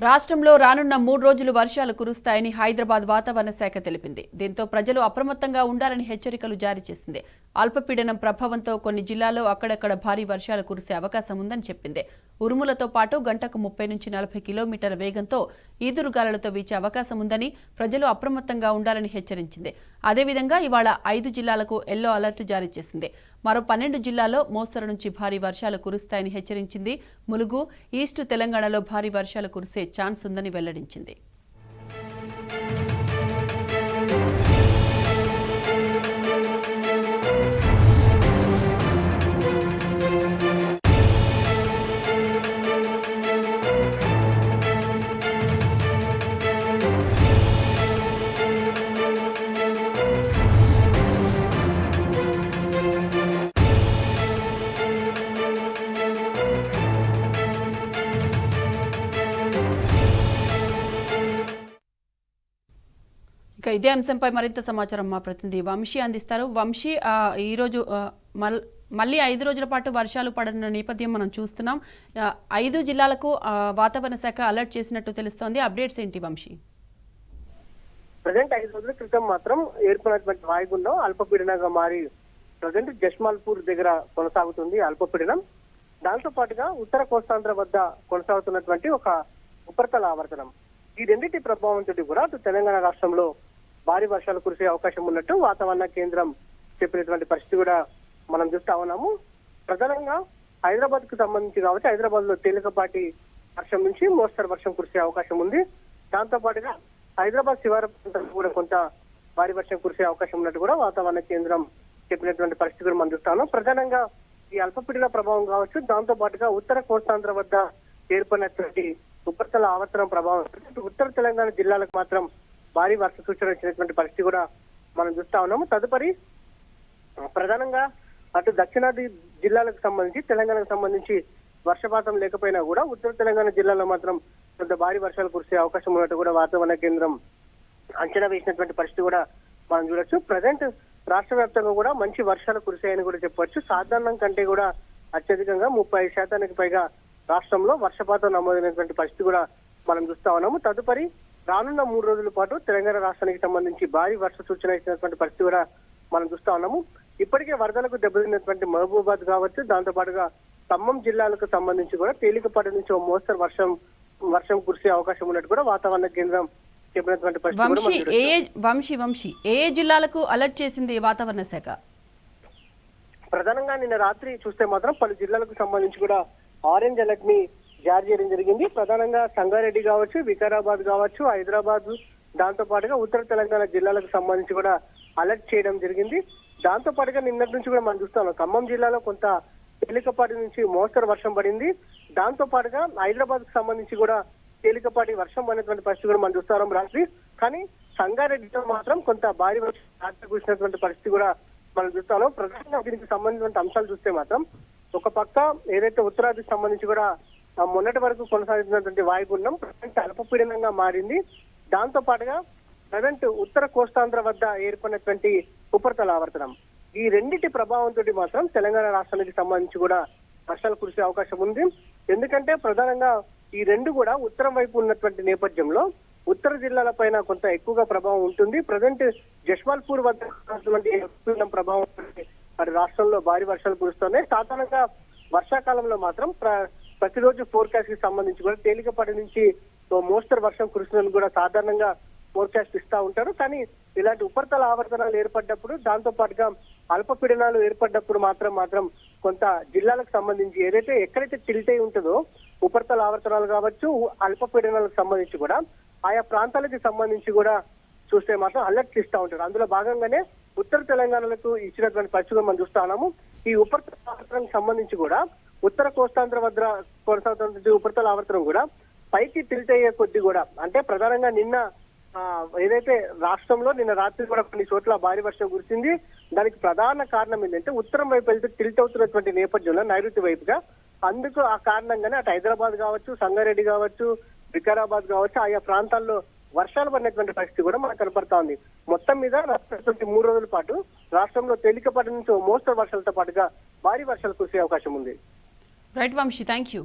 రాష్ట్రంలో రానున్న 3 రోజులు వర్షాలు కురుస్తాయని హైదరాబాద్ వాతావరణ శాఖ తెలిపింది. దీంతో ప్రజలు అప్రమత్తంగా ఉండాలని హెచ్చరికలు జారీ చేసింది. అల్పపీడనం ప్రభావంతో కొన్ని జిల్లాల్లో అక్కడక్కడ భారీ వర్షాలు కురిసే అవకాశం ఉందని చెప్పింది. ఉరుములతో పాటు గంటకు 30 నుంచి 40 కిలోమీటర్ల వేగంతో ఈదురుగాలులతో వీచే అవకాశం ఉందని ప్రజలు అప్రమత్తంగా ఉండాలని హెచ్చరించింది. అదేవిధంగా ఇవాళ 5 జిల్లాలకు ఎల్లో అలర్ట్ జారీ చేసింది. మరో 12 జిల్లాల్లో మోస్తరు నుంచి భారీ వర్షాలు కురుస్తాయని హెచ్చరించింది. ములుగు, ఈస్ట్ తెలంగాణలో భారీ వర్షాలు కురిసే ఛాన్స్ ఉందని వెల్లడించింది. ఇక ఇదే అంశంపై మరింత సమాచారం మా ప్రతినిధి వంశీ అందిస్తారు. వంశీ, ఈరోజు మళ్ళీ 5 రోజుల పాటు వర్షాలు పడనున్న నేపథ్యం మనం చూస్తున్నాం. 5 జిల్లాలకు వాతావరణ శాఖ అలర్ట్ చేసినట్టు తెలుస్తోంది. అప్డేట్స్ ఏంటి వంశీ? ప్రజెంట్ 5 రోజుల క్రితం మాత్రం ఏర్పడినటువంటి వాయుగుండం అల్పపీడనంగా మారి ప్రజెంట్ జస్మాల్పూర్ దగ్గర కొనసాగుతుంది అల్పపీడనం. దాంతో పాటుగా ఉత్తర కోస్తాంధ్ర వద్ద కొనసాగుతున్నటువంటి ఒక ఉపరితల ఆవర్తనం. ఈ రెండింటి ప్రభావంతో కూడా అటు తెలంగాణ రాష్ట్రంలో భారీ వర్షాలు కురిసే అవకాశం ఉన్నట్టు వాతావరణ కేంద్రం చెప్పినటువంటి పరిస్థితి కూడా మనం చూస్తా ఉన్నాము. ప్రధానంగా హైదరాబాద్ కు సంబంధించి కాబట్టి హైదరాబాద్ లో తేలికపాటి వర్షం నుంచి మోస్తరు వర్షం కురిసే అవకాశం ఉంది. దాంతో పాటుగా హైదరాబాద్ శివారు ప్రాంతాల్లో కూడా కొంత భారీ వర్షం కురిసే అవకాశం ఉన్నట్టు కూడా వాతావరణ కేంద్రం చెప్పినటువంటి పరిస్థితి కూడా మనం చూస్తాను. ప్రధానంగా ఈ అల్పపీడన ప్రభావం కావచ్చు, దాంతో పాటుగా ఉత్తర కోస్తాంధ్ర వద్ద ఏర్పడినటువంటి ఉపరితల ఆవర్తనం ప్రభావం ఉత్తర తెలంగాణ జిల్లాలకు మాత్రం భారీ వర్ష సూచన ఇచ్చినటువంటి పరిస్థితి కూడా మనం చూస్తా ఉన్నాము. తదుపరి ప్రధానంగా అటు దక్షిణాది జిల్లాలకు సంబంధించి తెలంగాణకు సంబంధించి వర్షపాతం లేకపోయినా కూడా ఉత్తర తెలంగాణ జిల్లాలో మాత్రం కొంత భారీ వర్షాలు కురిసే అవకాశం ఉన్నట్టు కూడా వాతావరణ కేంద్రం అంచనా వేసినటువంటి పరిస్థితి కూడా మనం చూడొచ్చు. ప్రజెంట్ రాష్ట్ర వ్యాప్తంగా కూడా మంచి వర్షాలు కురిసాయని కూడా చెప్పవచ్చు. సాధారణం కంటే కూడా అత్యధికంగా 35% పైగా రాష్ట్రంలో వర్షపాతం నమోదైనటువంటి పరిస్థితి కూడా మనం చూస్తా ఉన్నాము. తదుపరి రానున్న 3 రోజుల పాటు తెలంగాణ రాష్ట్రానికి సంబంధించి భారీ వర్ష సూచన ఇచ్చినటువంటి పరిస్థితి కూడా మనం చూస్తా ఉన్నాము. ఇప్పటికే వరదలకు దెబ్బతిన్నటువంటి మహబూబాద్ కావచ్చు, దాంతో పాటుగా ఖమ్మం జిల్లాలకు సంబంధించి కూడా తేలికపాటి నుంచి మోస్తరు వర్షం కురిసే అవకాశం ఉన్నట్టు కూడా వాతావరణ కేంద్రం చెప్పినటువంటి పరిస్థితి. ఏ జిల్లాలకు అలర్ట్ చేసింది వాతావరణ శాఖ? ప్రధానంగా నిన్న రాత్రి చూస్తే మాత్రం పలు జిల్లాలకు సంబంధించి కూడా ఆరెంజ్ అలర్ట్ ని జారీ చేయడం జరిగింది. ప్రధానంగా సంగారెడ్డి కావచ్చు, వికారాబాద్ కావచ్చు, హైదరాబాద్, దాంతో పాటుగా ఉత్తర తెలంగాణ జిల్లాలకు సంబంధించి కూడా అలర్ట్ చేయడం జరిగింది. దాంతో పాటుగా నిన్నటి నుంచి కూడా మనం చూస్తాం ఖమ్మం జిల్లాలో కొంత తేలికపాటి నుంచి మోస్తరు వర్షం పడింది. దాంతో పాటుగా హైదరాబాద్ కు సంబంధించి కూడా తేలికపాటి వర్షం అనేటువంటి పరిస్థితి కూడా మనం చూస్తాం రాత్రి. కానీ సంగారెడ్డిలో మాత్రం కొంత భారీ వర్షం రాత్రి కురిసినటువంటి పరిస్థితి కూడా మనం చూస్తాం. ప్రధానంగా దీనికి సంబంధించిన అంశాలు చూస్తే మాత్రం ఒక పక్క ఏదైతే ఉత్తరాదికి సంబంధించి కూడా మొన్నటి వరకు కొనసాగుతున్నటువంటి వాయుగుండం ప్రజెంట్ అల్పపీడనంగా మారింది. దాంతో పాటుగా ప్రజెంట్ ఉత్తర కోస్తాంధ్ర వద్ద ఏర్పడినటువంటి ఉపరితల ఆవర్తనం, ఈ రెండింటి ప్రభావంతో మాత్రం తెలంగాణ రాష్ట్రానికి సంబంధించి కూడా వర్షాలు కురిసే అవకాశం ఉంది. ఎందుకంటే ప్రధానంగా ఈ రెండు కూడా ఉత్తరం వైపు ఉన్నటువంటి నేపథ్యంలో ఉత్తర జిల్లాల పైన కొంత ఎక్కువగా ప్రభావం ఉంటుంది. ప్రజెంట్ జస్మాల్పూర్ వద్ద ప్రభావం మరి రాష్ట్రంలో భారీ వర్షాలు కురుస్తున్నాయి. సాధారణంగా వర్షాకాలంలో మాత్రం ప్రతిరోజు ఫోర్కాస్ట్ కి సంబంధించి కూడా తేలికపాటి నుంచి మోస్తరు వర్షం కురుస్తుందని కూడా సాధారణంగా ఫోర్కాస్ట్ ఇస్తా ఉంటారు. కానీ ఇలాంటి ఉపరితల ఆవర్తనాలు ఏర్పడ్డప్పుడు, దాంతో పాటుగా అల్పపీడనాలు ఏర్పడ్డప్పుడు మాత్రం కొంత జిల్లాలకు సంబంధించి ఏదైతే ఎక్కడైతే టిల్ట్ అయి ఉంటుందో ఉపరితల ఆవర్తనాలు కావచ్చు, అల్పపీడనాలకు సంబంధించి కూడా ఆయా ప్రాంతాలకు సంబంధించి కూడా చూస్తే మాత్రం అలర్ట్ ఇస్తా ఉంటారు. అందులో భాగంగానే ఉత్తర తెలంగాణలకు ఇచ్చినటువంటి పరిస్థితులు మనం చూస్తా ఉన్నాము. ఈ ఉపరితల ఆవర్తనానికి సంబంధించి కూడా ఉత్తర కోస్తాంధ్ర వద్ద కొనసాగుతున్న ఉపరితల ఆవర్తనం కూడా పైకి టిల్ట్ అయ్యే కొద్ది కూడా, అంటే ప్రధానంగా నిన్న ఏదైతే రాష్ట్రంలో నిన్న రాత్రి కూడా కొన్ని చోట్ల భారీ వర్షం కురిసింది. దానికి ప్రధాన కారణం ఏంటంటే ఉత్తరం వైపు వెళ్తే టిల్ట్ అవుతున్నటువంటి నేపథ్యంలో నైరుతి వైపుగా, అందుకు ఆ కారణంగానే అటు హైదరాబాద్ కావచ్చు, సంగారెడ్డి కావచ్చు, వికారాబాద్ కావచ్చు, ఆయా ప్రాంతాల్లో వర్షాలు పడినటువంటి పరిస్థితి కూడా మనకు కనపడతా ఉంది. మొత్తం మీద 3 రోజుల పాటు రాష్ట్రంలో తేలికపాటి నుంచి మోస్తరు వర్షాలతో పాటుగా భారీ వర్షాలు కురిసే అవకాశం ఉంది. Right Vamshi, thank you.